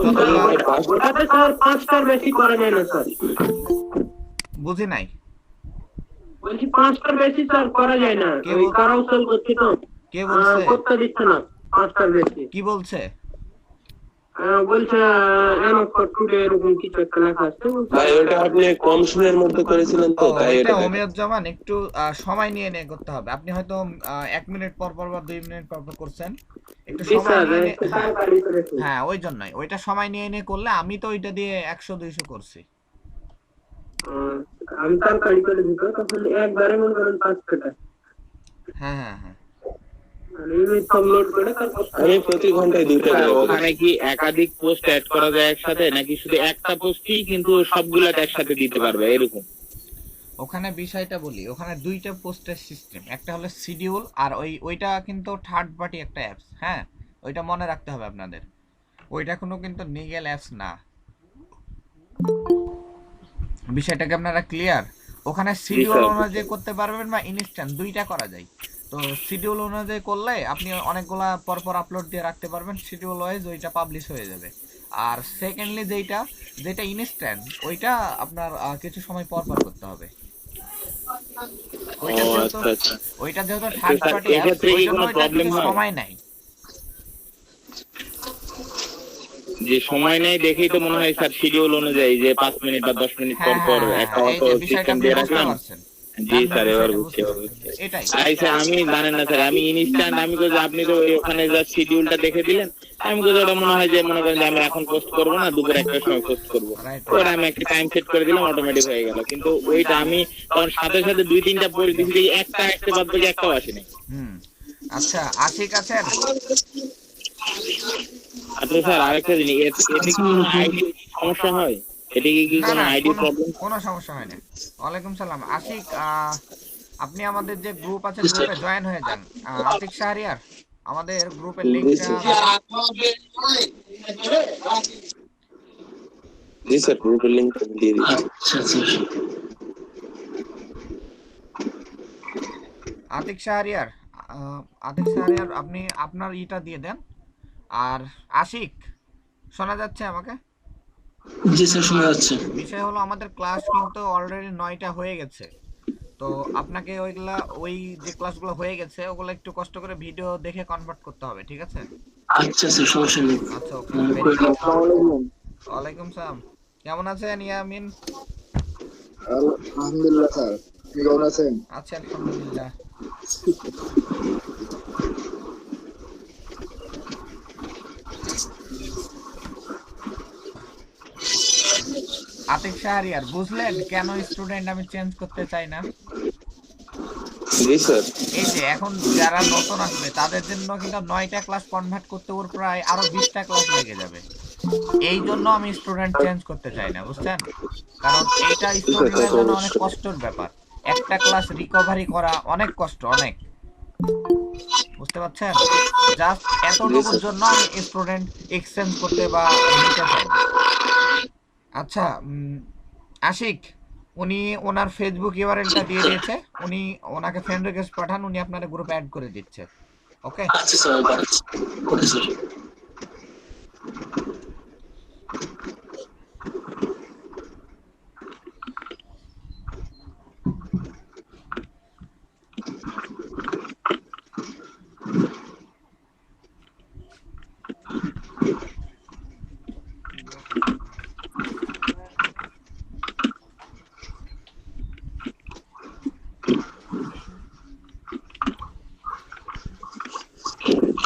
ওটাতে স্যার 5টার বেশি করা যায় না স্যার। বুঝি নাই। বলছি 5টার বেশি স্যার করা যায় না, ওই কারাউসল করছি তো। কে বলছে? করতে দিচ্ছে না 5টার বেশি। কি বলছে? বলছে এনফ টুডে এরকম কিছু একটা লেখা আছে। ভাই ওটা আপনি কম সময়ের মধ্যে করেছিলেন তো, তাই এটা এটা ওমিয়ুজ্জামান একটু সময় নিয়ে নিয়ে করতে হবে। আপনি হয়তো 1 মিনিট পর পর বা 2 মিনিট পর পর করছেন, একটু সময় নিয়ে হ্যাঁ ওই জন্যই ওইটা সময় নিয়ে নিয়ে করলে। আমি তো ওইটা দিয়ে 100-200 করছি। আমি তাড়াতাড়ি করে দিত তখন একবারে মনে করেন 5 টাকা। হ্যাঁ হ্যাঁ হ্যাঁ আমি প্রতি ঘন্টায় 2 টাকা। ওখানে কি একাধিক পোস্ট অ্যাড করা যায় একসাথে, নাকি শুধু একটা পোস্টই কিন্তু সবগুলা একসাথে দিতে পারবে এরকম? ওখানে বিষয়টা বলি, ওখানে 2টা পোস্টের সিস্টেম। একটা হলো শিডিউল, আর ওইটা কিন্তু থার্ড পার্টি একটা অ্যাপস। হ্যাঁ ওইটা মনে রাখতে হবে আপনাদের, ওইটা কোনো কিন্তু লিগ্যাল অ্যাপস না। বিষয়টাকে আপনারা ক্লিয়ার? ওখানে শিডিউল অনুযায়ী করতে পারবেন বা ইনস্ট্যান্ট, 2টা করা যায়। তো শিডিউল অনুযায়ী করলে আপনি অনেকগুলা পরপর আপলোড দিয়ে রাখতে পারবেন, শিডিউল ওয়াইজ ওইটা পাবলিশ হয়ে যাবে। আর সেকেন্ডলি যেটা ইনস্ট্যান্ট, ওইটা আপনার কিছু সময় পর পর করতে হবে। ওইটা যেহেতু থার্ড পার্টি অ্যাপস, ওই জন্য ওইটা সময় নাই। যে সময় নেই দেখেই তো মনে হয় স্যার শিডিউল অনুযায়ী যে 5 মিনিট বা 10 মিনিট পর পর একটা অটো সিস্টেম দিয়ে রাখলাম। জি স্যার এবার বুঝছি। এটাই স্যার আমি জানেন না স্যার, আমি ইনস্ট্যান্ট আমি কই আপনি তো ওখানে যা শিডিউলটা দেখে দিলেন, আমি কই ওটা মনে হয় যে মনে করেন যে আমি এখন পোস্ট করব না, দুপুর 1টার সময় পোস্ট করব, ওটা আমি একটা টাইম সেট করে দিলাম, অটোমেটিক হয়ে গেল। কিন্তু ওইটা আমি তখন সাথে সাথে 2-3টা পড়ে দিছি, একটা আসতে বাদ বাকি একটাও আসেনি। আচ্ছা আশিক আছেন? আচ্ছা স্যার আরেকটা জিনিস, এতে কি আইডি সমস্যা হয়? এটা কি কোনো আইডি প্রবলেম? কোনো সমস্যা হয় না। ওয়ালাইকুম সালাম। আশিক, আপনি আমাদের যে গ্রুপ আছে গ্রুপে জয়েন হয়ে যান। আতিক শাহরিয়ার, আমাদের গ্রুপের লিংকটা জি স্যার, গ্রুপের লিংক দিয়ে দিন। আতিক শাহরিয়ার, আপনি আপনার ইটা দিয়ে দেন। আর আশিক, শোনা যাচ্ছে আমাকে? জি স্যার শোনা যাচ্ছে। বিষয় হলো আমাদের ক্লাস কিন্তু অলরেডি 9টা হয়ে গেছে। তো আপনাকে ওই যে ক্লাসগুলো হয়ে গেছে ওগুলো একটু কষ্ট করে ভিডিও দেখে কনভার্ট করতে হবে, ঠিক আছে? আচ্ছা স্যার সমস্যা নেই। আচ্ছা ওকে। ওয়ালাইকুম সালাম। কেমন আছেন ইয়ামিন? আলহামদুলিল্লাহ স্যার, আপনি কেমন আছেন? আচ্ছা আলহামদুলিল্লাহ। আতিক শাহরিয়ার, বুঝলেন কেন স্টুডেন্ট আমি চেঞ্জ করতে চাই না? জি স্যার। এই যে এখন যারা নতুন আসবে তাদের জন্য কিন্তু 9টা ক্লাস কনভার্ট করতে ওর প্রায় আরো 20টা ক্লাস লেগে যাবে। এই জন্য আমি স্টুডেন্ট চেঞ্জ করতে চাই না, বুঝছেন? কারণ এটা স্টুডেন্টের জন্য অনেক কষ্টের ব্যাপার। একটা ক্লাস রিকভারি করা অনেক কষ্ট, অনেক, বুঝতে পারছেন? জাস্ট এতটুকুর জন্য আমি স্টুডেন্ট এক্সচেঞ্জ করতে বা নিতে চাই না। আচ্ছা আশিক, উনি ওনার ফেসবুক ইউআরএলটা দিয়ে দিয়েছে, উনি ওনাকে ফ্রেন্ড রিকোয়েস্ট পাঠান, উনি আপনার গ্রুপে অ্যাড করে দিচ্ছে। ওকে আচ্ছা স্যার, ওকে স্যার।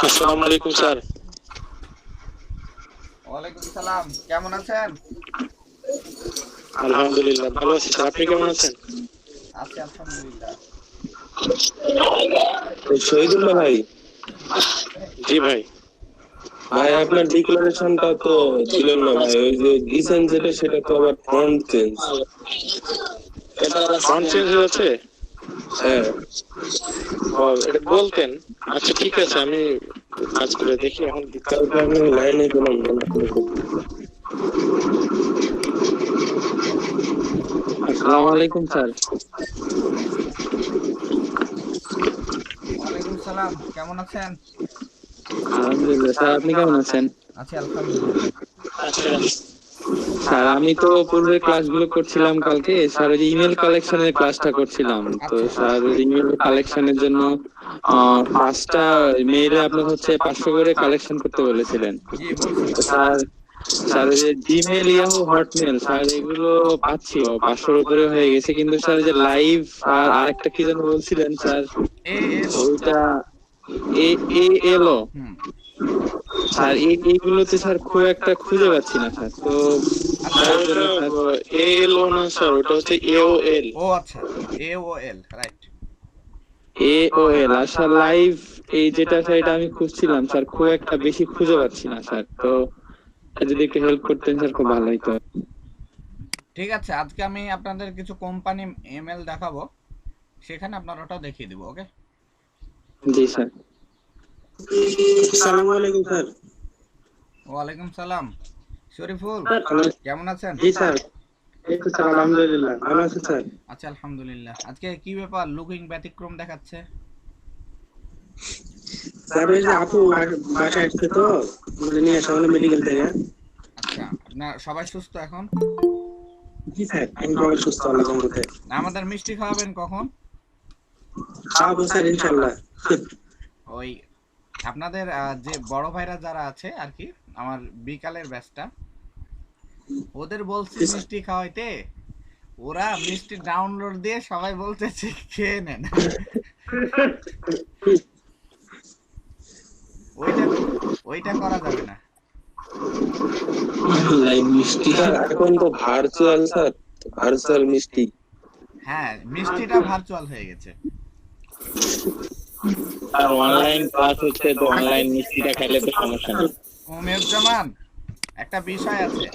আসসালামু আলাইকুম স্যার। ওয়ালাইকুম সালাম। কেমন আছেন? আলহামদুলিল্লাহ ভালো আছি স্যার, আপনি কেমন আছেন? আছি আলহামদুলিল্লাহ। শহীদুল্লাহ ভাই। জি ভাই। ভাই আপনার ডিক্লারেশনটা তো ছিল না ভাই, ওই যে দিছেন যেটা সেটা তো আবার ফন্ট চেঞ্জ। এটা ফন্ট চেঞ্জ হয়েছে? হ্যাঁ। এটা বলতেন। আচ্ছা ঠিক আছে, আমি কাজ করে দেখি। এখন কালকে আমি লাইনে গেলাম। আসসালামু আলাইকুম স্যার। ওয়ালাইকুম সালাম। কেমন আছেন? আলহামদুলিল্লাহ স্যার, আপনি কেমন আছেন? আছি আলহামদুলিল্লাহ। স্যার আমি তো পূর্বে ক্লাসগুলো করছিলাম কালকে স্যার ওই ইমেল কালেকশনের ক্লাসটা করছিলাম তো স্যার ইমেল কালেকশনের জন্য 5টা মেইলে আপনার হচ্ছে 500 করে কালেকশন করতে বলেছিলেন জি বলছি। তো স্যার ওই যে জিমেল ইয়াহু হটমেল স্যার এগুলো পাচ্ছি 500 উপরে হয়ে গেছে কিন্তু স্যার যে লাইভ আর আরেকটা কি যেন বলছিলেন স্যার ওইটা এলো স্যার এইগুলোতে স্যার খুব একটা খুঁজে পাচ্ছি না স্যার তো এলো না স্যার ওটা হচ্ছে এওএল ও আচ্ছা AOL রাইট AOL আচ্ছা লাইভ এই যেটা স্যার এটা আমি খুঁজছিলাম স্যার খুব একটা বেশি খুঁজে পাচ্ছি না স্যার তো যদি একটু হেল্প করতেন স্যার খুব ভালো হতো ঠিক আছে আজকে আমি আপনাদের কিছু কোম্পানি ইমেল দেখাবো সেখানে আপনারা ওটা দেখিয়ে দিব ওকে জি স্যার আসসালামু আলাইকুম স্যার। ওয়ালাইকুম সালাম শরীফুল কেমন আছেন? জি স্যার, এই তো স্যার আলহামদুলিল্লাহ ভালো আছি স্যার। আচ্ছা আলহামদুলিল্লাহ। আজকে কি ব্যাপার লুকিং ব্যতিক্রম দেখাচ্ছে? স্যার এই যে আপু বাসায় আসছে তো বলে নিয়ে আসা হলো মেডিকেল থেকে। আচ্ছা আপনার সবাই সুস্থ এখন? জি স্যার আমি সবাই সুস্থ আল্লাহর রহমতে। আমাদের মিষ্টি খাওয়াবেন কখন? খাওয়াবো স্যার ইনশাআল্লাহ। ওই আপনাদের যে বড় ভাইরা যারা আছে আর কি আমার বিকালের ব্যাচটা ওদের বলছি মিষ্টি খাওয়াইতে ওরা মিষ্টি ডাউনলোড দিয়ে সবাই বলতেছে খেয়ে নেন। ওইটা করা যাবে না। লাইভ মিষ্টি এখন তো ভার্চুয়াল স্যার, ভার্চুয়াল মিষ্টি। হ্যাঁ মিষ্টিটা ভার্চুয়াল হয়ে গেছে। আর অনলাইন ক্লাস হচ্ছে তো অনলাইন মিষ্টিটা খাইলে তো সমস্যা নেই। ওমেরজামান একটা বিষয় আছে,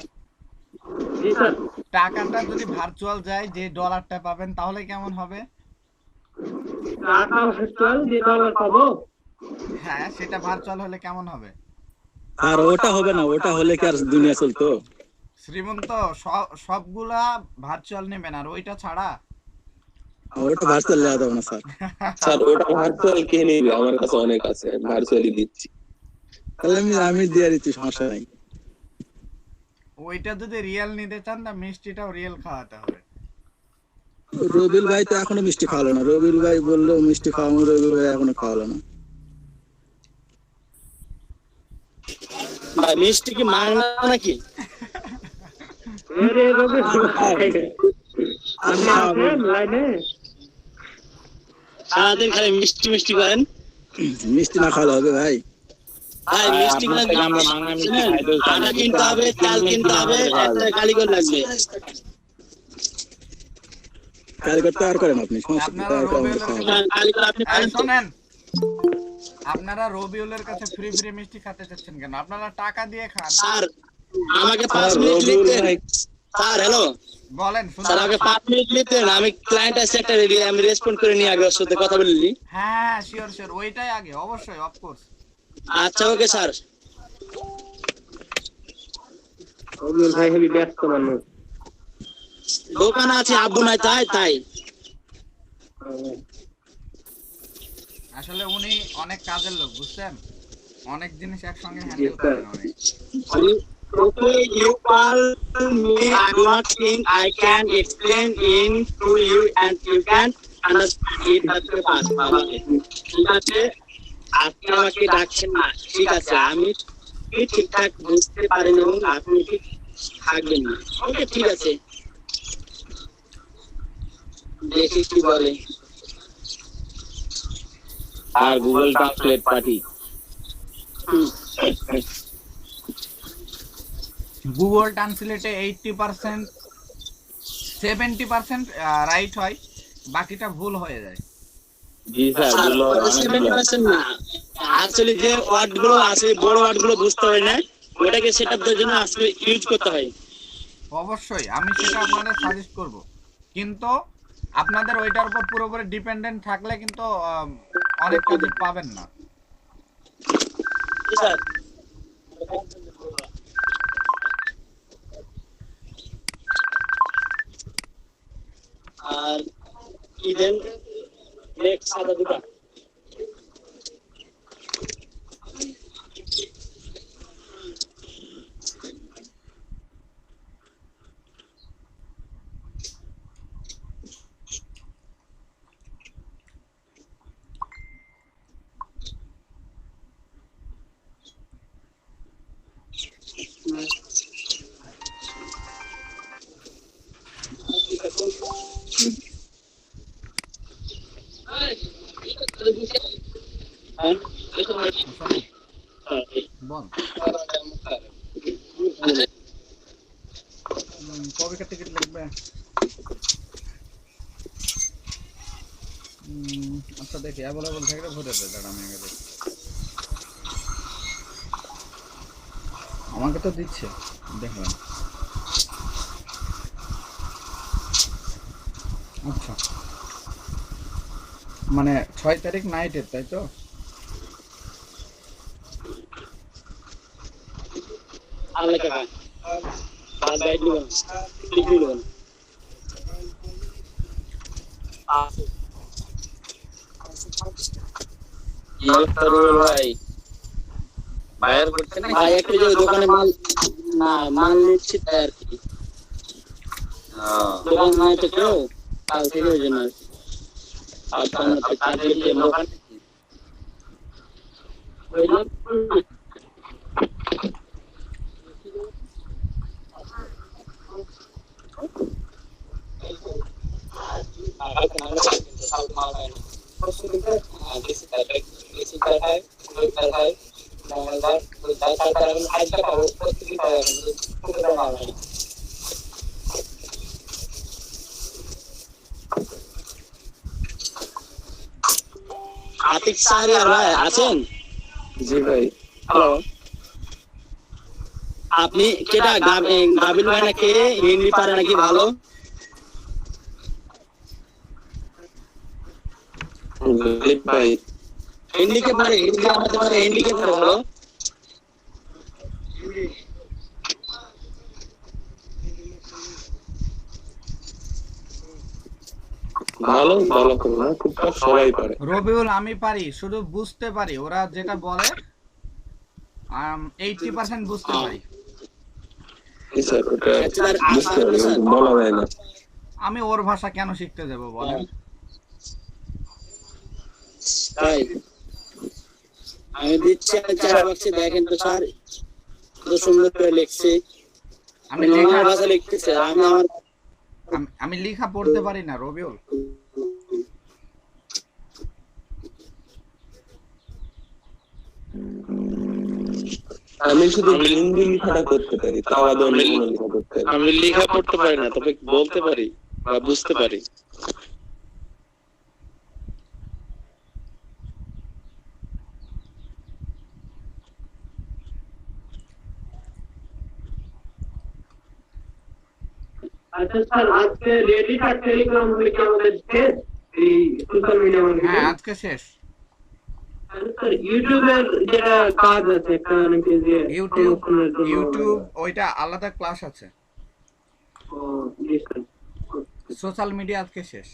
জি স্যার। টাকাটা যদি ভার্চুয়াল যায় যে ডলারটা পাবেন তাহলে কেমন হবে? টাকা ভার্চুয়াল যে ডলার পাবো হ্যাঁ সেটা ভার্চুয়াল হলে কেমন হবে? আর ওটা হবে না, ওটা হলে কি আর দুনিয়া চলতো? শ্রীমন্ত সবগুলা ভার্চুয়াল নেবেন আর ওইটা ছাড়া ওটা ভার্চুয়াল দেওয়া যাবে না স্যার। স্যার ওটা ভার্চুয়াল কে নিবে? আমার কাছে অনেক আছে, ভার্চুয়ালি দিচ্ছি। তাহলে আমি দিয়ে দিচ্ছি, সমস্যা নাই। ওইটা যদি রিয়েল নিতে চান না মিষ্টিটাও রিয়েল খাওয়াতে হবে। রবিউল ভাই তো এখনো মিষ্টি খাওয়ালো না। রবিউল ভাই বললো মিষ্টি খাওয়াবো, রবিউল ভাই এখনো খাওয়ালো না। ভাই মিষ্টি কি মাংনা নাকি? আরে রবি আপনি আছেন লাইনে? সারাদিন খালি মিষ্টি মিষ্টি করেন। মিষ্টি না খাওয়ালে হবে ভাই? ভাই মিষ্টি কিনা আমরা বাংলা মিষ্টি খাইতেও চাই না। আটা কিনতে হবে, চাল কিনতে হবে, একটা কারিগর লাগবে। কারিগর তো আর করেন আপনি, সমস্যা কি? আপনারা রবিউলের কারিগর আপনি এই শুনেন, আপনারা রবিউলের কাছে ফ্রি ফ্রি মিষ্টি খেতে চাচ্ছেন কেন? আপনারা টাকা দিয়ে খান। স্যার আমাকে 5 মিনিট লিখতে স্যার হ্যালো বলেন স্যার আমাকে 5 মিনিট লিখতে আমি ক্লায়েন্ট আছে একটা রেডি, আমি রেসপন্ড করে নিয়ে আগে ওর সাথে কথা বললি। হ্যাঁ শিওর শিওর ওইটাই আগে অবশ্যই অফকোর্স। আচ্ছা ওকে স্যার। রবি ভাই হেবি ব্যস্ত মানুষ। দোকানে আছে আব্বু নাই তাই আসলে উনি অনেক কাজের লোক বুঝছেন, অনেক জিনিস একসঙ্গে হ্যান্ডেল করেন উনি। Okay, you call me. I do not think I can explain in to you and you can understand it at the past. ঠিক আছে আপনি আমাকে ডাকছেন না, ঠিক আছে আমি ঠিকঠাক বুঝতে পারেন এবং আপনি ঠিক থাকবেন না। ওকে ঠিক আছে, দেখি কি বলে। আর গুগল ট্রান্সলেট পাঠি। গুগল ট্রান্সলেটে 80% 70% রাইট হয়, বাকিটা ভুল হয়ে যায়। জি স্যার গুলো 70% না, আসলে যে ওয়ার্ড গুলো আছে বড় ওয়ার্ড গুলো বুঝতে হয় না, ওটাকে সেটআপের জন্য আসলে ইউজ করতে হয়। অবশ্যই আমি সেটা আপনাদের সাজেস্ট করব, কিন্তু আপনাদের ওইটার উপর পুরোপুরি ডিপেন্ডেন্ট থাকলে কিন্তু অনেক কাজ পাবেন না। স্যার আর ইদেন নেক্সট সাদা দুটো কবে টিকিট লাগবে? আচ্ছা দেখি অ্যাভেলেবল থাকলে ভরে দে। দাঁড়া আমি আগে দেখি। আমাকে তো দিচ্ছে, দেখলাম। আচ্ছা মানে 6 তারিখ নাইটের, তাই তো? আল্লাহ কাকা আর গাইড লিবেন ঠিক লিবেন ভাই বায়ার করতে না ভাই একটু যে দোকানে মাল না মাল নিচ্ছি তাই আর কি দোকান নাই তো কেউ কাল থেকে ওই জন্য আর সামনে তো কাজে গিয়ে দোকান আতিক সাহারিয়ার ভাই আছেন? জি ভাই। হ্যালো, আপনি কেটা গাবিল ভাই নাকি হিন্দি পারে নাকি ভালো? ভাই হিন্দি কে পারে? হিন্দি আমাদের পারে, হিন্দি কে পারে ভালো? ভালো ভালো করে না, টুকটাক সবাই পারে। রবিউল আমি পারি, শুধু বুঝতে পারি ওরা যেটা বলে 80% বুঝতে পারি। স্যার ওটা বুঝতে পারি, কিন্তু বলা যায় না। আমি ওর ভাষা কেন শিখতে যাব বলেন? তাই আমি দিচ্ছি চ্যাট বক্সে দেখেন তো স্যার, কত সুন্দর করে লিখছি। আমি নরমাল ভাষা লিখতেছি, আমি লেখা পড়তে পারি না রবিউল। আমি শুধু হিন্দি লেখাটা করতে পারি, তাও আদৌ অন্য কোনো লেখা করতে পারি। আমি লেখা পড়তে পারি না, তবে বলতে পারি বা বুঝতে পারি। আচ্ছা স্যার, আজকে রেডিট আর টেলিগ্রাম হলে কি আমাদের শেষ এই সোশ্যাল মিডিয়া মানে? হ্যাঁ আজকে শেষ। স্যার ইউটিউবের যেটা কাজ আছে একটা নাকি যে ইউটিউব ওইটা আলাদা ক্লাস আছে। ও জি স্যার। সোশ্যাল মিডিয়া আজকে শেষ।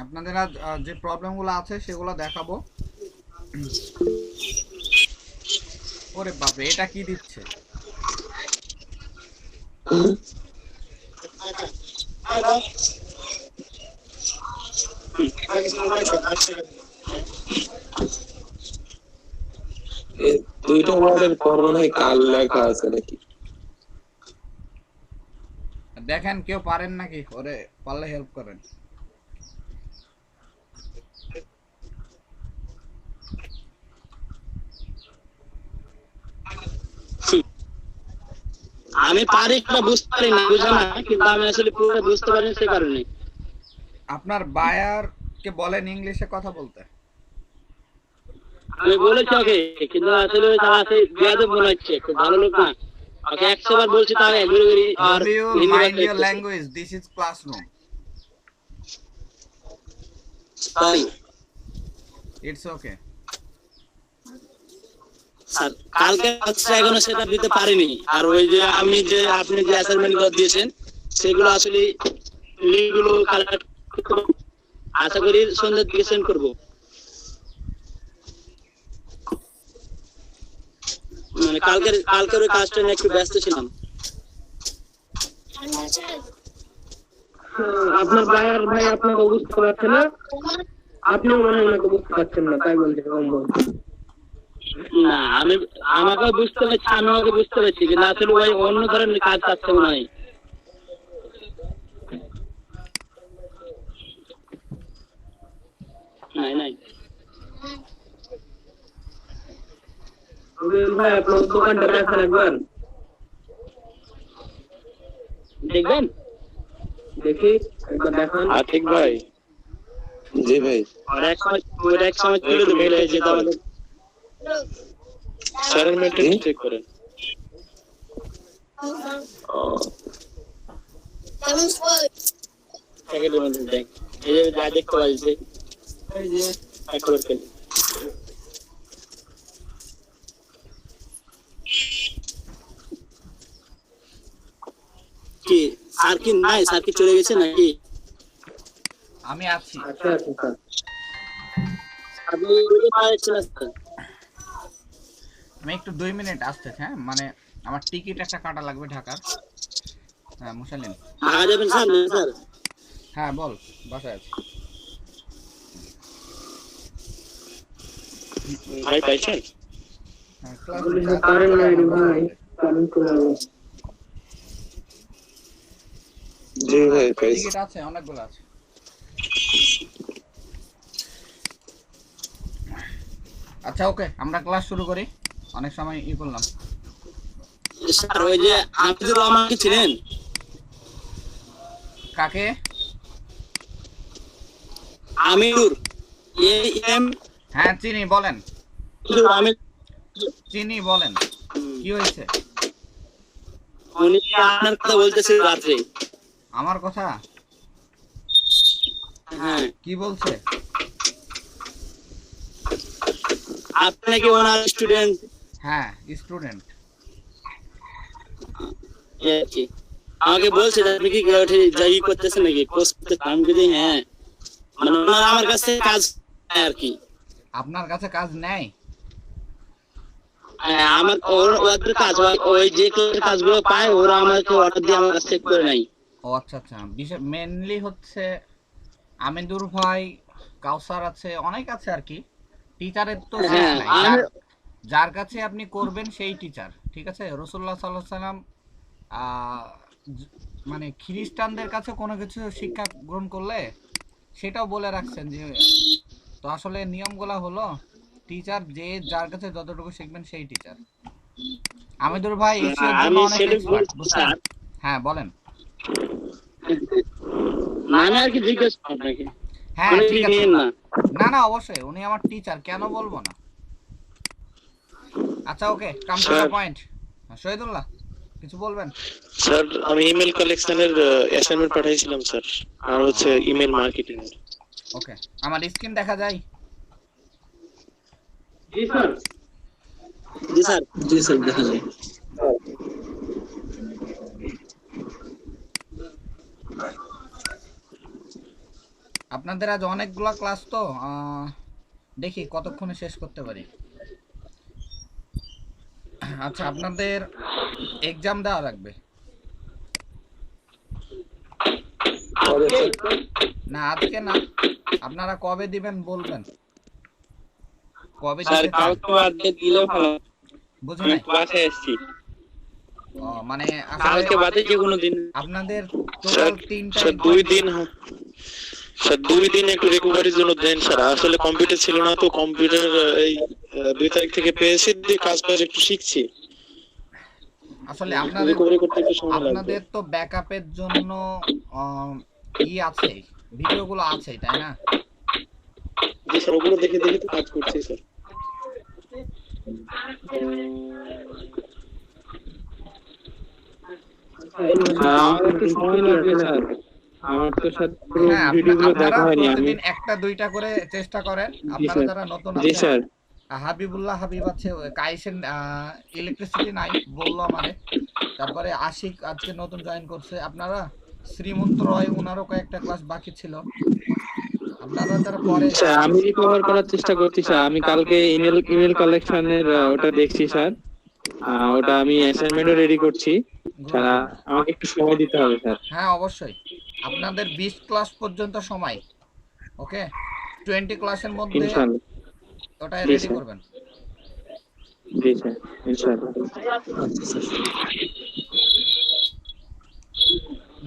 আপনাদের আজ যে প্রবলেমগুলো আছে সেগুলো দেখাবো। ওরে বাপরে, এটা কি দিচ্ছে? দুইটা ওয়ার্ডের পর মনে হয় কাল লেখা আছে নাকি? দেখেন কেউ পারেন নাকি? ওরে পারলে হেল্প করেন। আমি পারি কিনা বুঝতে পারি না, বুঝে না, কিন্তু আমি আসলে পুরো বুঝতে পারি সে কারণে। আপনার বায়ার কে বলেন ইংলিশে কথা বলতে। আমি বলেছি ওকে, কিন্তু আসলে ওই তারা আছে বেয়াদব মনে হচ্ছে, খুব ভালো লোক না। ওকে 100 বার বলছি তাহলে ঘুরে ঘুরে আর mind your language, this is classroom. তাই ইটস ওকে স্যার, কালকে আজকে এখনো সেটা দিতে পারিনি। আর ওই যে আমি যে আপনি যে অ্যাসাইনমেন্ট গুলো দিয়েছেন সেগুলো আসলে লিগুলো কালেক্ট আশা করি সন্ধ্যার দিকে সেন্ড করবো। মানে কালকের ওই কাজটা নিয়ে একটু ব্যস্ত ছিলাম। আপনার বায়ার ভাই আপনাকে বুঝতে পারছে না, আপনিও মনে হয় ওনাকে বুঝতে পারছেন না, তাই বলছে সম্ভব। না আমাকে বুঝতে পারছি, আমি ওকে বুঝতে পারছি, কিন্তু আসলে ওই অন্য ধরনের কাজ চাচ্ছে মনে হয়। নাই রুবেল ভাই আপনার দোকানটা দেখেন একবার, দেখবেন? দেখি একবার দেখান। আতিক ভাই। জি ভাই। আর এক সময় তুলে তো মেল হয়ে যেত আমাদের। স্যারের মেলটা চেক করেন। সেকেন্ডের মধ্যে দেখ, এই যে যা দেখতে পাচ্ছি, এই যে একবার খেলি। কি স্যার কি নাই, স্যার কি চলে গেছে নাকি? আমি আছি। আচ্ছা আচ্ছা স্যার, আপনি বুঝতে পারছেন না স্যার? আমি একটু 2 মিনিট আসতে, হ্যাঁ মানে আমার টিকিট একটা কাটা লাগবে ঢাকার। হ্যাঁ মুসালিম। ঢাকা যাবেন স্যার? না স্যার। হ্যাঁ বল, বাসায় আছি। ভাই পাইছেন? হ্যাঁ ক্লাস কারেন্ট নাই রে ভাই, কারেন্ট চলে গেল। জি ভাই পাইছি। টিকিট আছে, অনেকগুলো আছে। আচ্ছা ওকে, আমরা ক্লাস শুরু করি, অনেক সময় করলাম। স্যার ওই যে আব্দুর রহমানকে চিনেন? কাকে? আমিনুর, হ্যাঁ চিনি, বলেন। চিনি, বলেন কি হয়েছে? উনি আপনার কথা বলতেছে রাত্রে। আমার কথা? হ্যাঁ। কি বলছে? আপনি কি ওনার স্টুডেন্ট? হ্যাঁ স্টুডেন্ট। আমাকে বলছে আপনি কি যাই করতেছেন নাকি, কোর্স করতেছেন? আমি বলি হ্যাঁ, মানে ওনার আমার কাছে কাজ আর কি। আপনার কাছে কাজ নেয়? আমার ওদের কাজ, ওই যে কাজগুলো পায় ওরা আমাকে অর্ডার দিয়ে আমার কাছে চেক করে নাই। ও আচ্ছা আচ্ছা, বিশেষ মেইনলি হচ্ছে আমিনুর ভাই, কাউসার আছে, অনেক আছে আর কি। টিচারের তো শেষ নাই, যার কাছে আপনি করবেন সেই টিচার, ঠিক আছে? রাসূলুল্লাহ সাল্লাল্লাহু আলাইহি সাল্লাম মানে খ্রিস্টানদের কাছে কোনো কিছু শিক্ষা গ্রহণ করলে সেটাও বলে রাখছেন যে, তো আসলে নিয়মগুলো হলো টিচার যে যার কাছে যতটুকু শিখবেন সেই টিচার। আমিনুর ভাই এশিয়ার জন্য অনেক এক্সপার্ট, বুঝছেন? হ্যাঁ বলেন। মানে আর কি জিজ্ঞেস আপনাকে? হ্যাঁ ঠিক আছে, না না অবশ্যই উনি আমার টিচার, কেন বলবো না। আচ্ছা okay, come to the point. Shahidullah কিছু বলবেন? স্যার আমি ইমেল কালেকশনের অ্যাসাইনমেন্ট পাঠাইছিলাম স্যার, আর হচ্ছে ইমেল মার্কেটিং এর। ওকে, আমার স্ক্রিন দেখা যায়? জি স্যার। জি স্যার। জি স্যার দেখা যায়। আপনাদের আজ অনেকগুলো ক্লাস, তো দেখি কতক্ষণে শেষ করতে পারি। আচ্ছা আপনাদের এক্সাম দেওয়া লাগবে না? আজকে না, আপনারা কবে দিবেন বলবেন? কবে স্যার দিতে চান? কালকে বাদে দিলেও ভালো। বুঝি আমি নাই। ক্লাসে আসছি। মানে কালকে বাদে যে কোনো দিন। আপনাদের টোটাল 3টা স্যার 2 দিন, স্যার 2 দিন একটু রিকভারির জন্য দেন স্যার। আসলে কম্পিউটার ছিল না তো, কম্পিউটার এই 2 তারিখ থেকে পেয়েছি, দিয়ে কাজ একটু শিখছি। আসলে রিকভারি করতে একটু সময় লাগবে। আপনাদের তো ব্যাকআপের জন্য আছে, ভিডিওগুলো আছে, তাই না? জি স্যার, ওগুলো দেখে দেখে তো কাজ করছি স্যার। আমার একটু সময় লাগবে স্যার, আমার তো স্যার পুরো ভিডিওগুলো দেখা হয়নি। আমি প্রতিদিন একটা দুইটা করে চেষ্টা করেন। আপনারা যারা নতুন জি স্যার। হাবিবুল্লাহ হাবিব আছে, কাইসেন ইলেকট্রিসিটি নাই বললো আমারে, তারপরে আশিক আজকে নতুন জয়েন করছে। আপনারা শ্রীমন্ত রয়, ওনারও কয়েকটা ক্লাস বাকি ছিল, আপনারা তারা পরে। স্যার আমি রিকভার করার চেষ্টা করছি স্যার। আমি কালকে ইমেল কালেকশনের ওটা দেখছি স্যার, ওটা আমি অ্যাসাইনমেন্টও রেডি করছি, তারা আমাকে একটু সময় দিতে হবে স্যার। হ্যাঁ অবশ্যই, আপনাদের 20 ক্লাস পর্যন্ত সময়, ওকে 20 ক্লাসের মধ্যে ইনশাআল্লাহ। ওটা জি রেডি স্যার, করবেন। জি স্যার, ইনশাআল্লাহ। আচ্ছা sir.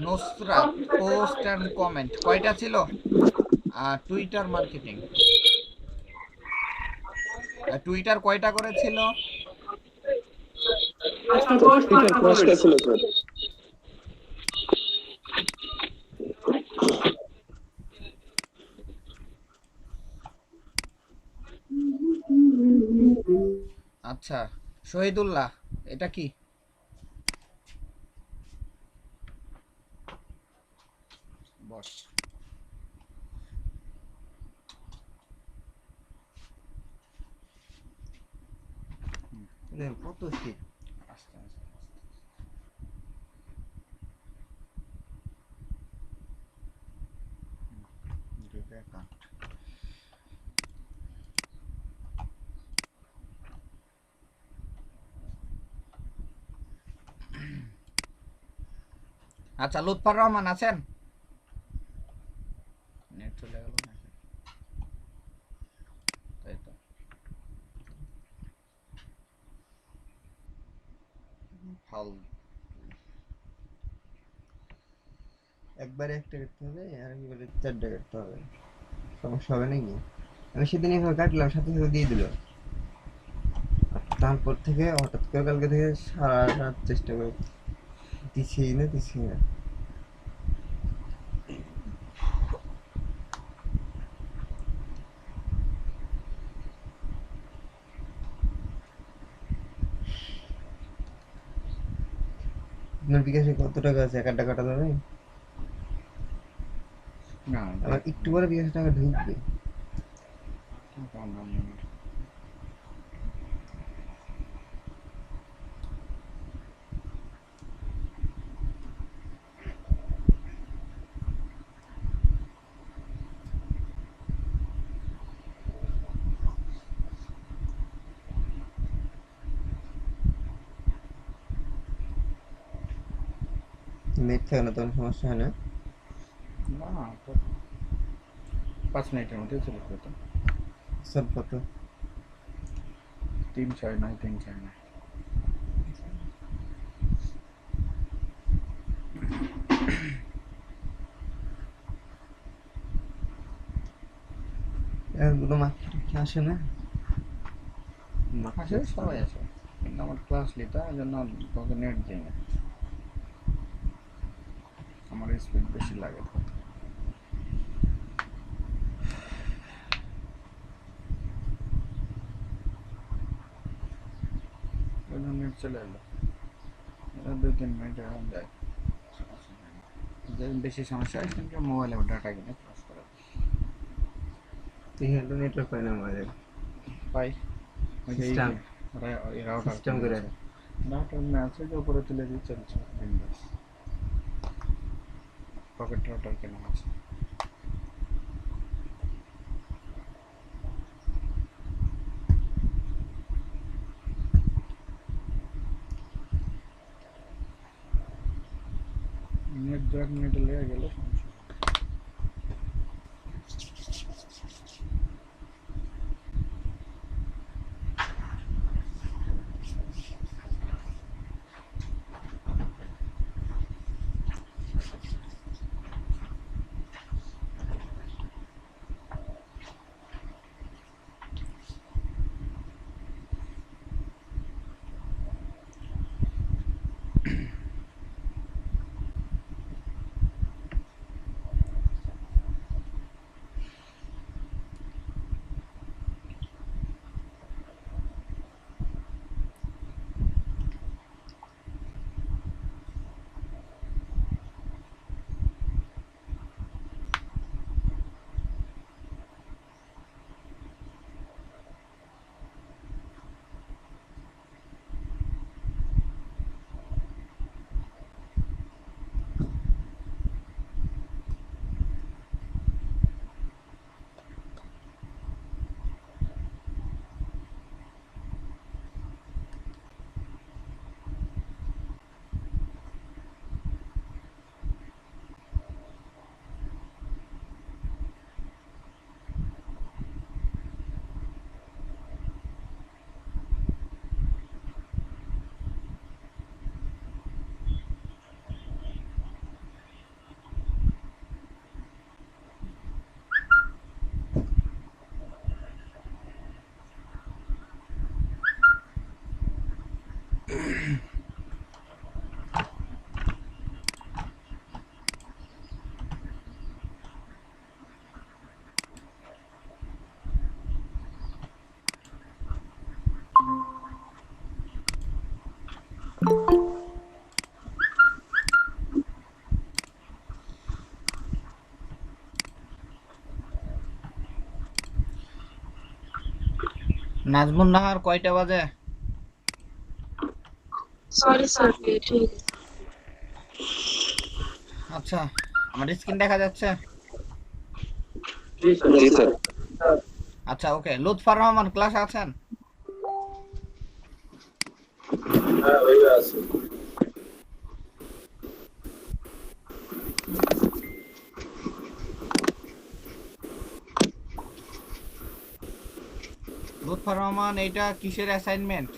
Nusrat post and comment কয়টা ছিল? টুইটার মার্কেটিং, টুইটার কয়টা করেছিল? পাঁচটা ছিল স্যার। আচ্ছা শহীদুল্লাহ, এটা কি? বস কত শীত, আস্তে আস্তে আচ্ছা লুৎফর রহমান আছেন? নেট চলে গেল নাকি? তাই তো ফাল একবারে একটা করতে হবে আর একবারে 4টা করতে হবে, সমস্যা হবে নাকি? আমি সেদিন এভাবে কাটলাম, সাথে সাথে দিয়ে দিল। তারপর থেকে হঠাৎ করে কালকে থেকে সারা রাত চেষ্টা করে দিচ্ছি না। আপনার বিকাশে কত টাকা আছে? 1 টাকা কাটা যাবে? না আমার একটু পরে বিকাশে টাকা ঢুকবে। নেট থাকে না তখন সমস্যা হয় না? না 5 মিনিটের মধ্যে চলে যেত। সব কত? 369 369। এগুলো মাত্র আসে না? আসে, সবাই আছে, কিন্তু আমার ক্লাস লিতা এই জন্য তোকে নেট দিই না, আমার স্পিড বেশি লাগে। নেট চলে এলো, 2-3 মিনিট এখন যায়। বেশি সমস্যা হয় কিন্তু মোবাইলে ডাটা কিনে ক্লাস করা এখানে তো নেটওয়ার্ক পাই না আমাদের। পাই সিস্টেম রাউটার সিস্টেম করে রাউটার ম্যাচে যে উপরে তুলে দিয়ে চলছে উইন্ডোজ পকেট রাউটার কেনা আছে। নেট 1 মিনিট লেগে গেলে সমস্যা। নাজমুন নাহার কয়টা বাজে? সরি স্যার, ঠিক আচ্ছা, আমার স্ক্রিন দেখা যাচ্ছে? জি স্যার। আচ্ছা ওকে, লুৎফর রহমান ক্লাস আছেন? হ্যাঁ ভাইয়া আছে। লুৎফর রহমান, এইটা কিসের অ্যাসাইনমেন্ট?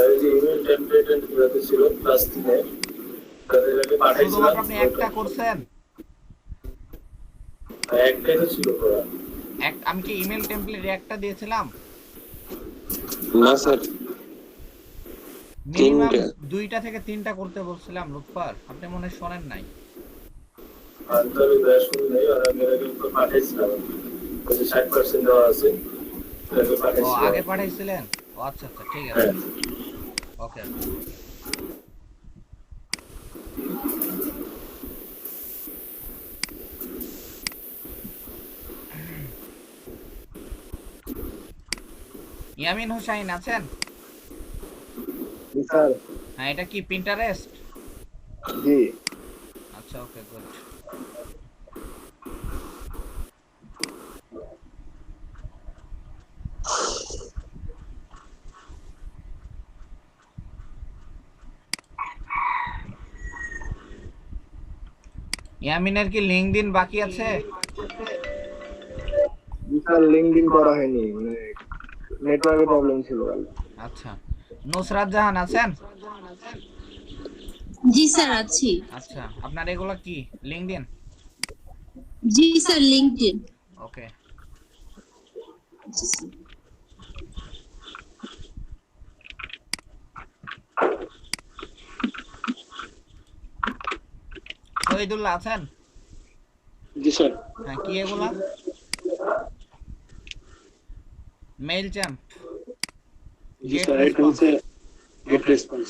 এই যে ইমেল টেমপ্লেট এন্ড গুলোতে ছিল ক্লাস 3 এ তাদের আগে পাঠাইছিলাম। শুধুমাত্র আপনি একটা করছেন? একটাই তো ছিল পড়া। আমি কি ইমেল টেমপ্লেট একটা দিয়েছিলাম? না স্যার, মিনিমাম 2টা থেকে 3টা করতে বলছিলাম লুৎফর, আপনি মনে হয় শোনেন নাই। আন্তরি ব্যাস শুনে আর আগে তো পাঠাইছিলাম। ওই 60% দেওয়া আছে। আগে ও পাঠাইছিলাম। আগে পাঠাইছিলেন? ও আচ্ছা আচ্ছা, ঠিক আছে, ওকে। ইয়ামিন হোসাইন আছেন? জি স্যার। হ্যাঁ, এটা কি পিন্টারেস্ট? জি। আচ্ছা ওকে, গুড। ইয়ামিনের কি লিংকডইন বাকি আছে? জি স্যার, লিংকডইন করা হয়নি, মানে নেটওয়ার্কের প্রবলেম ছিল। আচ্ছা, নুসরাত জাহান আছেন? জি স্যার আছি। আচ্ছা, আপনার এগুলা কি লিংকডইন? জি স্যার, লিংকডইন। ওকে। শহীদুল্লাহ আছেন? জি স্যার। হ্যাঁ, কি এগুলা? মেইল চ্যাম্প, জি স্যার, এটা হচ্ছে গেট রেসপন্স।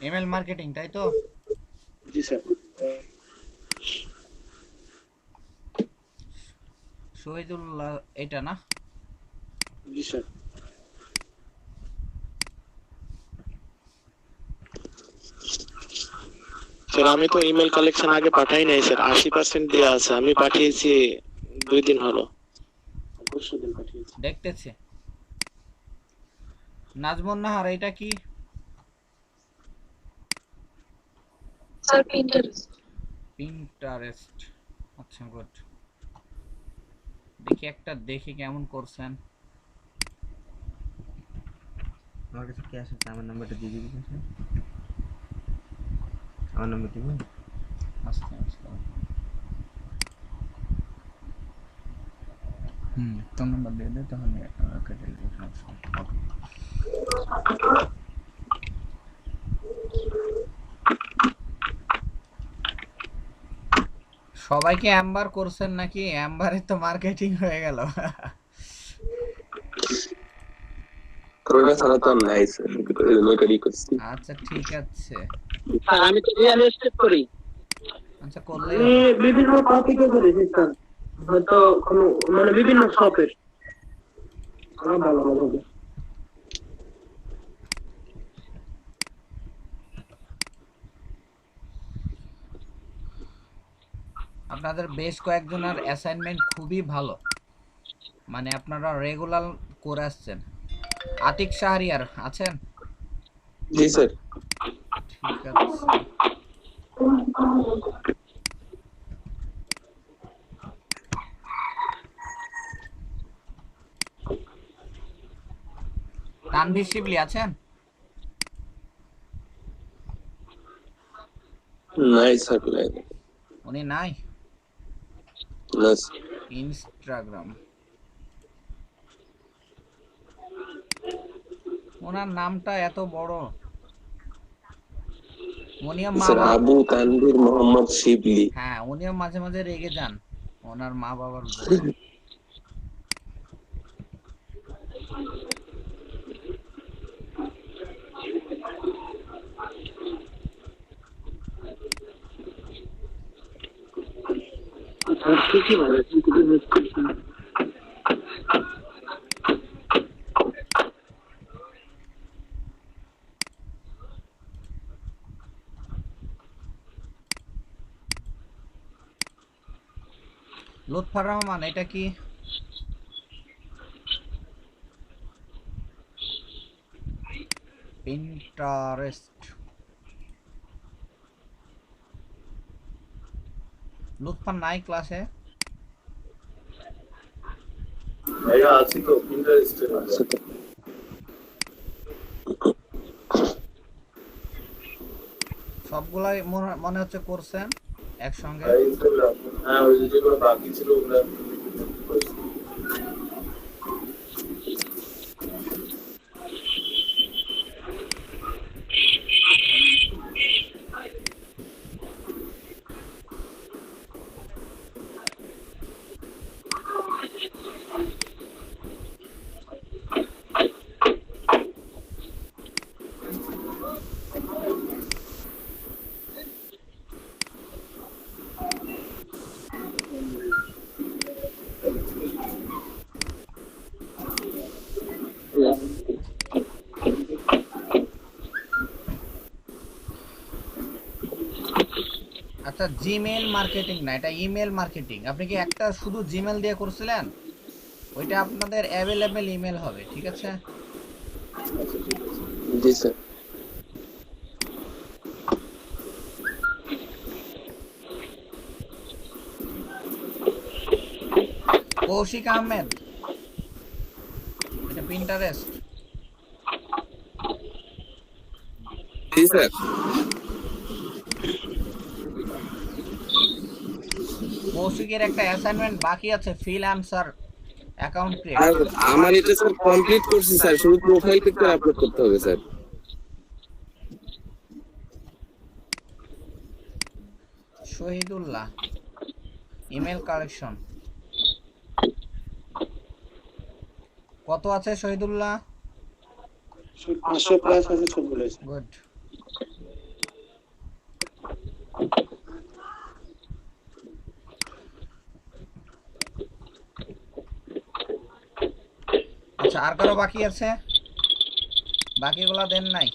ইমেল মার্কেটিং, তাই তো? জি স্যার। শহীদুল্লাহ এটা না? জি স্যার। স্যার আমি তো ইমেল কালেকশন আগে পাঠাই নাই স্যার, 80% দেয়া আছে, আমি পাঠিয়েছি 2 দিন হলো। পরশুদিন পাঠিয়েছি। দেখতেছি। নাজমুন নাহার, এটা কি? Sir Pinterest. পিন্টারেস্ট, আচ্ছা গুড। দেখি একটা, দেখি কেমন করছেন। আমার কাছে ক্যাশ আছে, আমার নাম্বারটা দিয়ে দিবি স্যার? আমার নাম্বার দিব? আস্তে আস্তে। তোর নাম্বার দিয়ে দে, তাহলে কেটে দিই। সবাইকে অ্যাম্বার করছেন নাকি? অ্যাম্বারে তো মার্কেটিং হয়ে গেল। আচ্ছা ঠিক আছে। স্যার আমি তো রিয়েল এস্টেট করি। আচ্ছা, করলে বিভিন্ন টপিকে করেছি স্যার, হয়তো কোনো মানে বিভিন্ন শপের। ভালো হবে। আপনাদের বেশ কয়েকজনের অ্যাসাইনমেন্ট খুবই ভালো, মানে আপনারা রেগুলার করে আসছেন। আতিক শাহরিয়ার আছেন? জি স্যার। ঠিক আছে। তানভীর শিবলি আছেন? নাই স্যার, উনি নাই? না। ইনস্টাগ্রাম, ওনার নামটা এত বড়। উনিও স্যার আবু তানভীর মোহাম্মদ শিবলি। হ্যাঁ, উনিও মাঝে মাঝে রেগে যান ওনার মা বাবার উপর। ঠিকই ভালো, লুৎফর রহমান, এটা কি? পিন্টারেস্ট। লুৎফর নাই ক্লাসে? ভাইয়া আছি তো, পিন্টারেস্টে আছে তো। সবগুলাই মনে হচ্ছে করছেন একসঙ্গে। হ্যাঁ, ওই যেগুলো বাকি ছিল ওগুলো। আচ্ছা, জিমেইল মার্কেটিং না, এটা ইমেল মার্কেটিং। আপনি কি একটা শুধু জিমেল দিয়ে করছিলেন? ওইটা আপনাদের অ্যাভেলেবল ইমেল হবে, ঠিক আছে? জি স্যার। কৌশিক আহমেদ, এটা পিন্টারেস্ট। জি স্যার। কৌশিকের একটা অ্যাসাইনমেন্ট বাকি আছে, ফিল অ্যান্সার অ্যাকাউন্ট ক্রিয়েট। আমার এটা স্যার কমপ্লিট করছি স্যার, শুধু প্রোফাইল পিকচার আপলোড করতে হবে স্যার। শহীদুল্লাহ, ইমেল কালেকশন কত আছে শহীদুল্লাহ? 500 প্লাস আছে সবগুলো। গুড। আচ্ছা, আর কারো বাকি আছে? বাকিগুলা দেন নাই?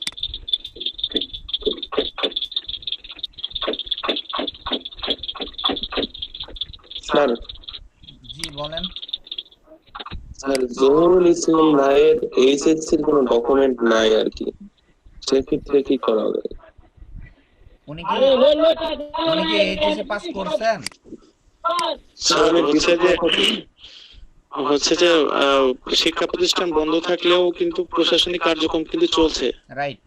স্যার। জি বলেন। স্যার, জহুরুল ইসলাম ভাইয়ের এইচএসসি এর কোনো ডকুমেন্ট নাই আর কি, সেক্ষেত্রে কি করা হবে? উনি কি এইচএসসি পাস করছেন? স্যার হচ্ছে যে শিক্ষা প্রতিষ্ঠান বন্ধ থাকলেও কিন্তু প্রশাসনিক কার্যক্রম কিন্তু চলছে। রাইট।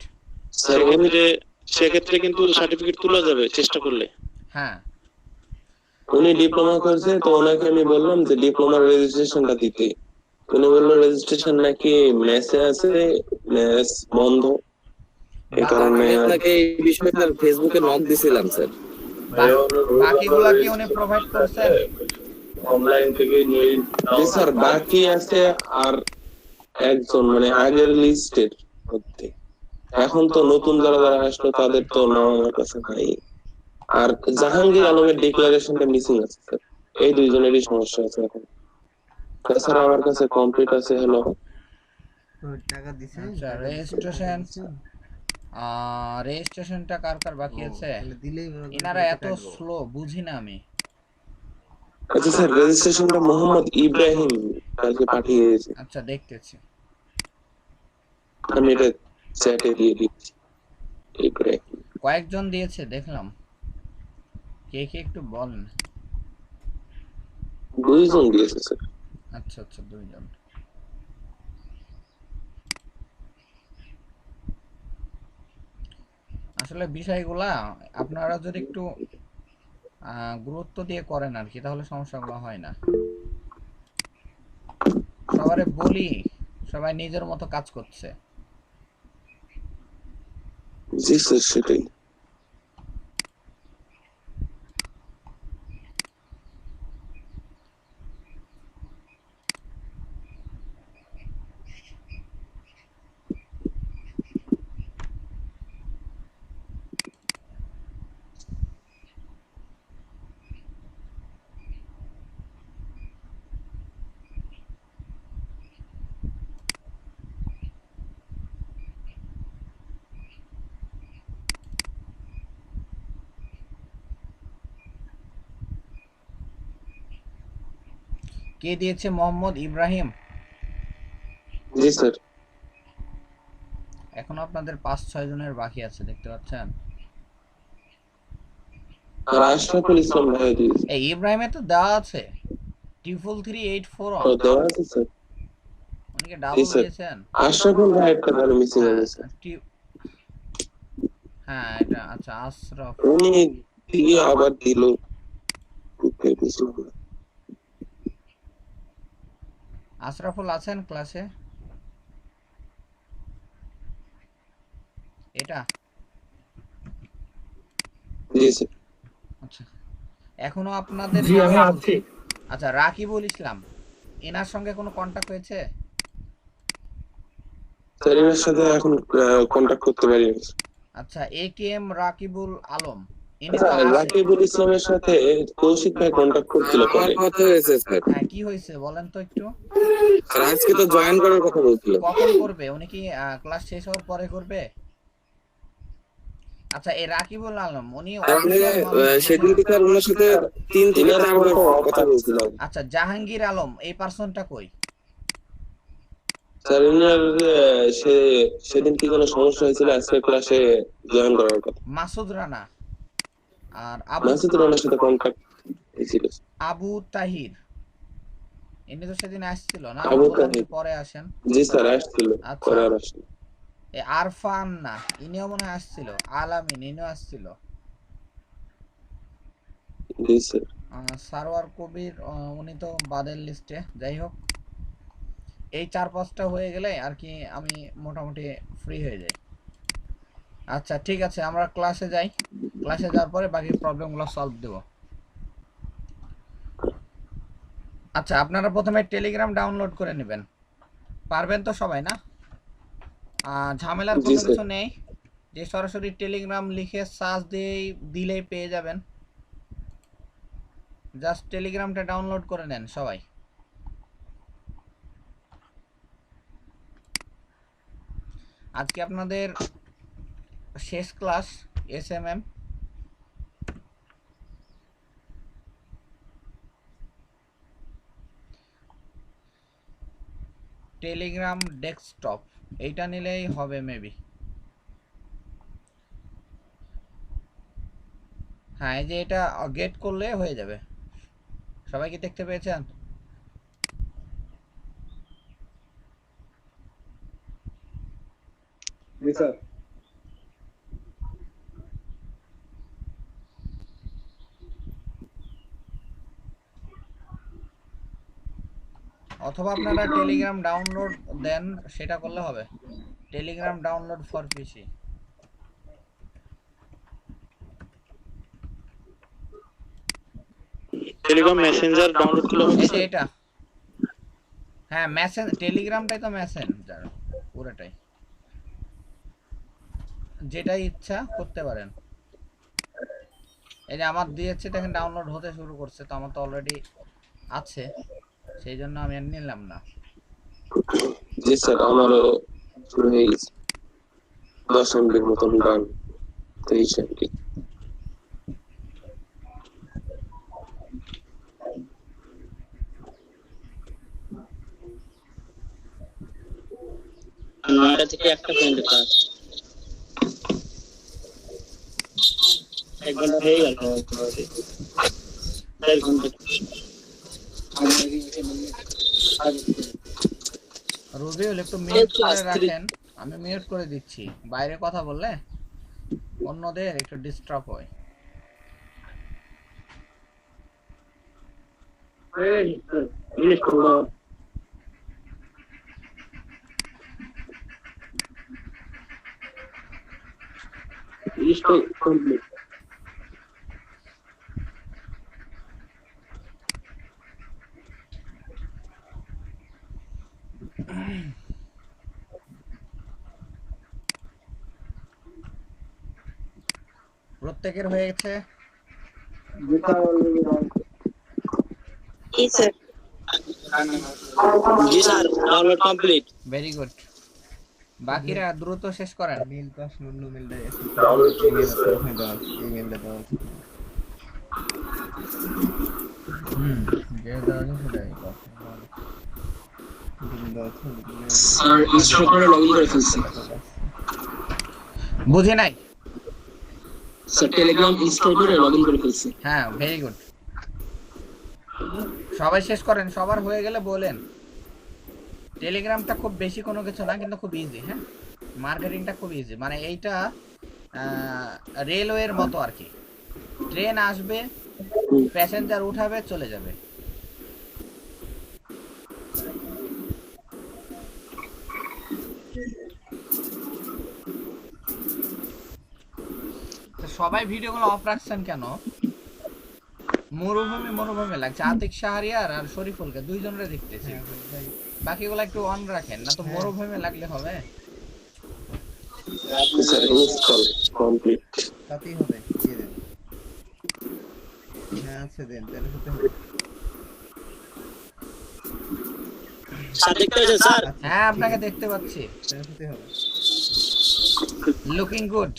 সেক্ষেত্রে কিন্তু সার্টিফিকেট তোলা যাবে চেষ্টা করলে। হ্যাঁ, উনি ডিপ্লোমা করছে, তো ওনাকে আমি বললাম যে ডিপ্লোমার রেজিস্ট্রেশনটা দিতে। উনি বললো রেজিস্ট্রেশন নাকি মেসে আছে, মেস বন্ধ, এই কারণে এই বিষয়টা ফেসবুকে নক দিছিলাম স্যার। বাকিগুলা কি উনি প্রোভাইড করছেন? অনলাইন থেকে নিয়ে। জি স্যার, বাকি আছে আর একজন, মানে আগের লিস্টের মধ্যে। এখন তো নতুন যারা যারা আসলো তাদের তো নাম আমার কাছে নাই। আর জাহাঙ্গীর আলমের ডিক্লারেশনটা মিসিং আছে স্যার, এই দুইজনেরই সমস্যা আছে এখন। তাছাড়া আমার কাছে কমপ্লিট আছে। হ্যালো, টাকা দিছে? আচ্ছা, রেজিস্ট্রেশনটা কার কার বাকি আছে? এনারা এত স্লো, বুঝি না আমি। আচ্ছা স্যার, রেজিস্ট্রেশনটা মোহাম্মদ ইব্রাহিম কালকে পাঠিয়ে দিয়েছে। আচ্ছা, দেখতেছি। আমি এটা চ্যাটে দিয়ে দিচ্ছি। কয়েকজন দিয়েছে দেখলাম, কে কে একটু বলেন। 2 জন দিয়েছে স্যার। আচ্ছা আচ্ছা, 2 জন। আসলে বিষয়গুলা আপনারা যদি একটু গুরুত্ব দিয়ে করেন আর কি, তাহলে সমস্যাগুলো হয় না। সবারে বলি, সবাই নিজের মতো কাজ করছে। জি স্যার, সেটাই। কে দিয়েছে? মোহাম্মদ ইব্রাহিম। জি স্যার। এখন আপনাদের 5-6 জনের বাকি আছে, দেখতে পাচ্ছেন? আর আশরাফুল ইসলাম ভাই দিয়েছে। এই ইব্রাহিমে তো দেওয়া আছে 33384 ও দেওয়া আছে স্যার। উনিকে ডাবল দিয়েছেন। আশরাফুল ভাই একটা ভালো মিসিং আছে। হ্যাঁ এটা আচ্ছা আশরাফ উনি দিয়ে আবার দিল। আশরাফুল আছেন ক্লাসে? এটা জি স্যার। আচ্ছা এখনো আপনাদের জি আমি আছি। আচ্ছা রাকিবুল ইসলাম এনার সঙ্গে কোনো কন্টাক্ট হয়েছে? স্যার এর সাথে এখন কন্টাক্ট করতে পারি না। আচ্ছা একেএম রাকিবুল আলম রাকিবুল ইসলামের সাথে কৌশিক ভাই কন্টাক্ট করছিল পরে। কথা হয়েছে স্যার। হ্যাঁ কি হয়েছে বলেন তো একটু। স্যার আজকে তো জয়েন করার কথা বলছিল। কখন করবে উনি? কি ক্লাস শেষ হওয়ার পরে করবে? আচ্ছা এই রাকিবুল আলম উনি সেদিন থেকে আর ওনার সাথে 3 থেকে 4 বার কথা বলছিলাম। আচ্ছা জাহাঙ্গীর আলম এই পারসনটা কই? স্যার সেদিন কি কোনো সমস্যা হয়েছিল আজকে ক্লাসে জয়েন করার কথা। মাসুদ রানা আর মাসুদ রানার সাথে কন্টাক্ট হয়েছিল। আবু তাহির ইনি তো সেদিন আসছিল না? আবু তাহির পরে আসেন। জি স্যার আসছিল পরে আর আসেন। এই আরফান না ইনিও মনে হয় আসছিল। আলামিন ইনিও আসছিল। জি স্যার। সারওয়ার কবির উনি তো বাদের লিস্টে। যাই হোক এই 4-5টা হয়ে গেলে আর কি আমি মোটামুটি ফ্রি হয়ে যাই। আচ্ছা ঠিক আছে আমরা ক্লাসে যাই। ক্লাসে যাওয়ার পরে বাকি প্রবলেমগুলো সলভ দেব। আচ্ছা আপনারা প্রথমে টেলিগ্রাম ডাউনলোড করে নেবেন। পারবেন তো সবাই না? ঝামেলার কোনো কিছু নেই, যে সরাসরি টেলিগ্রাম লিখে সার্চ দিলেই পেয়ে যাবেন। জাস্ট টেলিগ্রামটা ডাউনলোড করে নেন সবাই। আজকে আপনাদের শেষ ক্লাস এসএমএম। টেলিগ্রাম ডেস্কটপ এইটা নিলেই হবে মেবি। হ্যাঁ এই যে এটা গেট করলে হয়ে যাবে। সবাই কি দেখতে পেয়েছেন? জি স্যার। অথবা আপনারা টেলিগ্রাম ডাউনলোড দেন, সেটা করলে হবে। Telegram download for PC. Telegram Messenger download করলে হবে এই এটা। হ্যাঁ টেলিগ্রামটাই তো মেসেঞ্জার পুরোটাই। যেটাই ইচ্ছা করতে পারেন। এই যে আমার দিয়েছে দেখেন ডাউনলোড হতে শুরু করছে, তো আমার তো অলরেডি আছে সেই জন্য আমি আর নিলাম না। জি স্যার আমারও শুরু হয়ে গেছে 10 MB মতন গান 23 MB। নয়টা থেকে একটা পর্যন্ত ক্লাস। 1 ঘন্টা হয়ে গেল। 4 ঘন্টা। রবিউল একটু মিউট করে রাখেন, আমি মিউট করে দিচ্ছি। বাইরে কথা বললে অন্যদের একটু ডিস্টার্ব হয়। প্রত্যেকের হয়ে গেছে? জি স্যার। জি sir download complete. Very good. বাকিরা দ্রুত শেষ করেন। মেল তো আসলে অন্য মেলটা ইমেলটা দাও। যে দাঁড়ানো সেটাই স্যার ইনস্টল করে লগইন করে ফেলছি বুঝি নাই স্যার টেলিগ্রাম ইনস্টল করে লগইন করে ফেলছি হ্যাঁ ভেরি গুড সবাই শেষ করেন সবার হয়ে গেলে বলেন টেলিগ্রামটা খুব বেশি কোনো কিছু না কিন্তু খুব ইজি হ্যাঁ মার্কেটিংটা খুব ইজি মানে এইটা রেলওয়ের মতো আর কি ট্রেন আসবে প্যাসেঞ্জার উঠাবে চলে যাবে সবাই ভিডিওগুলো অফ রাখছেন কেন মরুভূমি লাগছে আতিক শাহরিয়ার আর শরীফুলকে দুইজনরে দেখতেছি বাকিগুলো একটু অন রাখেন না তো মরুভূমি লাগলে হবে কমপ্লিট তাতেই হবে দিয়ে দেন হ্যাঁ আচ্ছা দেন তাহলে হতে হবে স্যার দেখতে পাচ্ছেন স্যার হ্যাঁ আপনাকে দেখতে পাচ্ছি তাহলে হতে হবে লুকিং গুড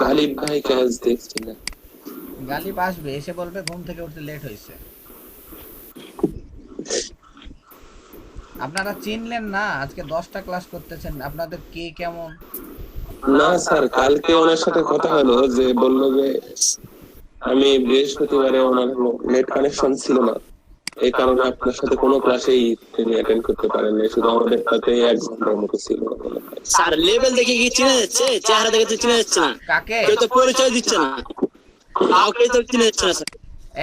গালিব ভাই কাজ দেখছি না গালিব আসবে এসে বলবে ঘুম থেকে উঠতে লেট হয়েছে আপনারা চিনলেন না আজকে 10টা ক্লাস করতেছেন আপনাদের কে কেমন না স্যার কালকে ওনার সাথে কথা হলো যে বললো যে আমি বৃহস্পতিবারে ওনার নেট কানেকশন ছিল না এই কারণে আপনার সাথে কোনো ক্লাসেই তিনি অ্যাটেন্ড করতে পারেন না শুধু আমাদের সাথে 1 ঘন্টার মতো ছিল স্যার লেভেল দেখে কি চিনে যাচ্ছে চেহারা দেখে তো চিনে যাচ্ছে না কাকে কেউ তো পরিচয় দিচ্ছে না কাউকে তো চিনে যাচ্ছে না স্যার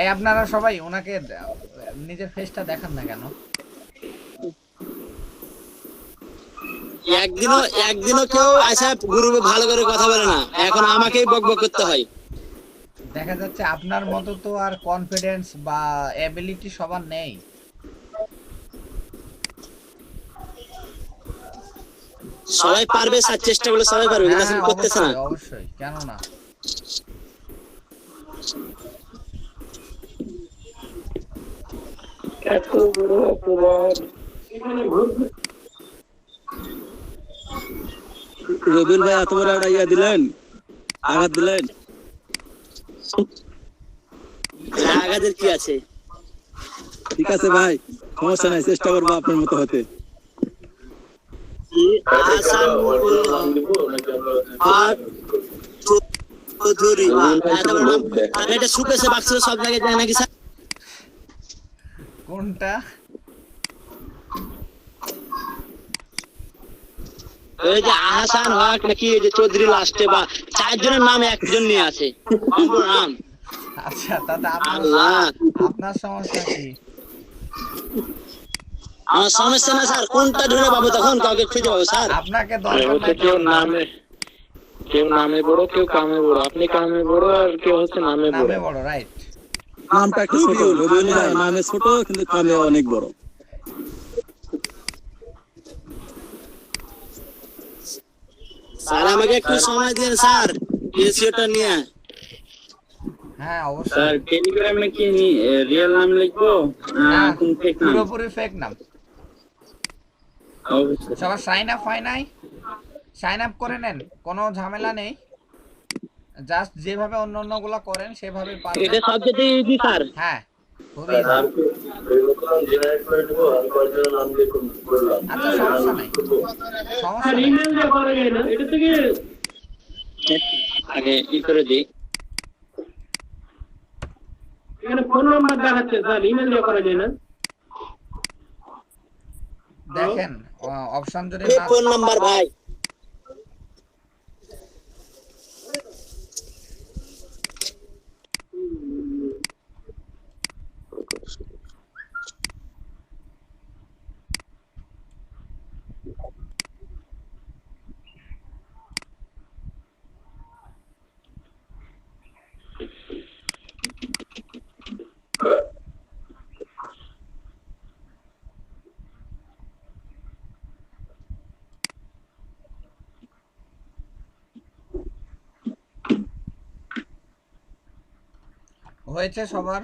এই আপনারা সবাই ওনাকে নিজের ফেসটা দেখান না কেন একদিনও কেউ আসা গ্রুপে ভালো করে কথা বলে না এখন আমাকেই বকবক করতে হয় দেখা যাচ্ছে আপনার মতো তো আর কনফিডেন্স বা এবিলিটি সবার নেই সবাই পারবে স্যার চেষ্টা করলে সবাই পারবে কিন্তু আসলে করতেছে না অবশ্যই কেন না এত বড় অপবাদ রবিউল ভাই এত বড় একটা ইয়া দিলেন আঘাত দিলেন আঘাতের কি আছে ঠিক আছে ভাই সমস্যা নাই চেষ্টা করবো আপনার মতো হতে এটা সুপেছে বাক্স সব জায়গায় যায় নাকি স্যার কোনটা ওই যে আহসান হক নাকি এই যে চৌধুরী লাস্টে বা 4 জনের নাম একজন নিয়ে আছে নাম আচ্ছা তাতে আপনার সমস্যা কি আমার সমস্যা না স্যার কোনটা ধরে পাবো তখন কাউকে খুঁজে পাবো স্যার আপনাকে দরকার কেউ নামে বড় কেউ কামে বড় আপনি কামে বড় আর কেউ হচ্ছে নামে বড় রাইট নামটা একটু ছোট রবিউল ভাই নামে ছোট কিন্তু কামে অনেক বড় স্যার আমাকে একটু সময় দিন স্যার এসিওটা নিয়ে হ্যাঁ অবশ্যই স্যার টেলিগ্রামে কি রিয়েল নাম লিখবো না কোন ফেক নাম পুরোপুরি ফেক নাম অবশ্যই সবাই সাইন আপ হয় নাই সাইন আপ করে নেন কোনো ঝামেলা নেই জাস্ট যেভাবে অন্যগুলো করেন সেভাবে পারবেন এটা সবচেয়ে ইজি স্যার হ্যাঁ খুবই আচ্ছা সমস্যা নাই সমস্যা নেই ইমেল দিয়ে করা যায় না এটা থেকে আগে ই করে দিই এখানে ফোন নাম্বার দেখাচ্ছে স্যার ইমেল দিয়ে করা যায় না দেখেন অপশন যদি ফোন নাম্বার ভাই হয়েছে সবার?